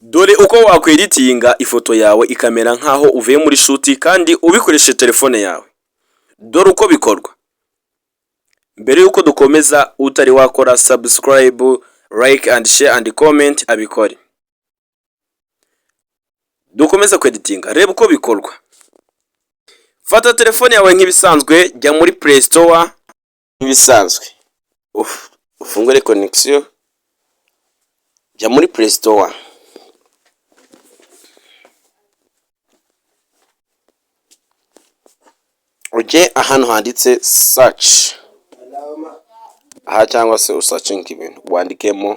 Dore uko wakweditinga ifoto yawe ikamera nkaho uvuye muri shuti kandi ubikoresheje telefone yawe. Dore uko bikorwa. Mbere yuko dukomeza, utari wakora subscribe, like and share and comment abikore. Dukomeza kweditinga, reba uko bikorwa. Fata telefone yawe nk'ibisanzwe, jya muri Play Store nk'ibisanzwe. Ufungure connection, jya muri Play Store. Ujye ahantu handitse search. Aha cyangwa se usearching ibintu, wandikemo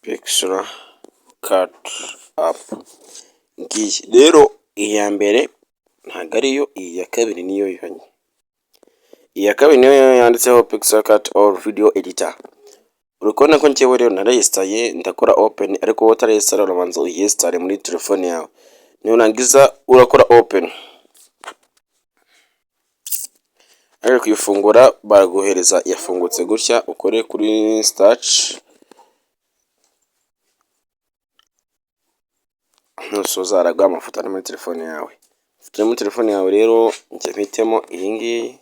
Pixel cut up. Ngiyi rero iya mbere ntago ariyo, iya kabiri niyo yihanye. Iya kabiri niyo yanditseho Pixel cut or video editor. Urikubona ko njyewe rero narayestaye ndakora open, ariko wowe utarayestara urabanza uyestare muri telefone yawe. Nurangiza urakora open. Ari kuyifungura baraguhereza yafungutse gutya, ukore kuri start. Nusoza aragwa amafoto ari muri telefone yawe. Ufite muri telefone yawe rero njye mpitemo iyi ngiyi.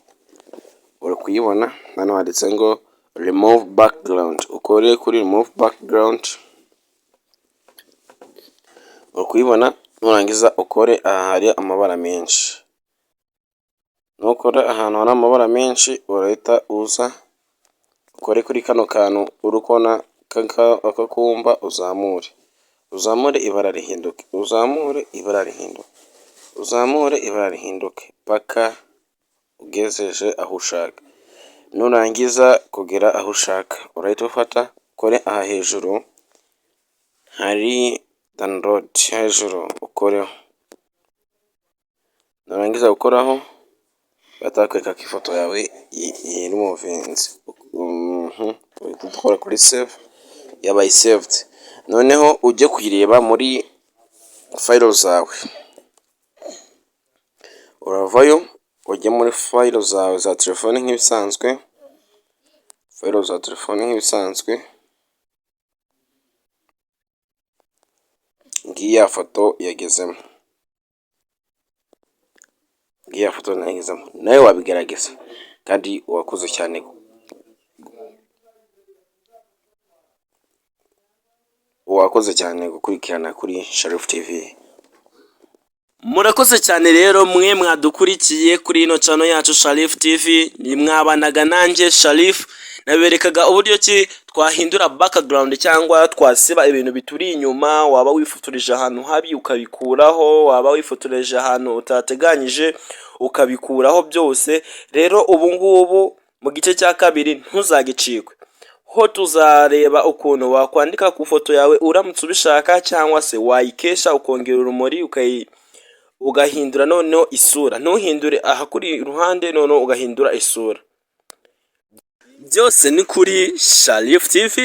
Uri kuyibona hano handitse ngo remove background. Ukore kuri remove background. Uri kuyibona, nurangiza ukore ahari amabara menshi. Nukora ahantu hari amabara menshi urahita uza ukore kuri kano kantu urukona akakumba, uzamure ibara rihinduke, uzamure ibara rihinduke paka ugezeje aho ushaka. Nurangiza kugera aho ushaka urahita ufata ukore aha hejuru hari download, hejuru ukoreho. Nurangiza gukoraho batakwereka ko ifoto yawe iri movinze. Dukora kuri save, yabaye saved. Noneho ujye kuyireba muri file zawe. Uravayo ujye muri file zawe za telefone nk'ibisanzwe. Ngiyi ya foto yagezemo. Nawe wabigerageza kandi wakoze cyane. Gukurikirana kuri Sharif TV. Murakoze cyane rero mwe mwadukurikiye kuri ino channel yacu Sharif TV. Ni mwabanaga nanjye Sharif, naberekaga uburyo ki twahindura background cyangwa twasiba ibintu bituri inyuma. Waba wifotoreje ahantu habi ukabikuraho, waba wifotoreje ahantu utateganyije ukabikuraho byose. Rero ubu ngubu mu gice cya kabiri ntuzagicikwe, ho tuzareba ukuntu wakwandika ku foto yawe uramutse ubishaka, cyangwa se wayikesha ukongera urumuri ugahindura noneho isura. Ntuhindure aha kuri iruhande, noneho ugahindura isura. Byose ni kuri Sharif TV.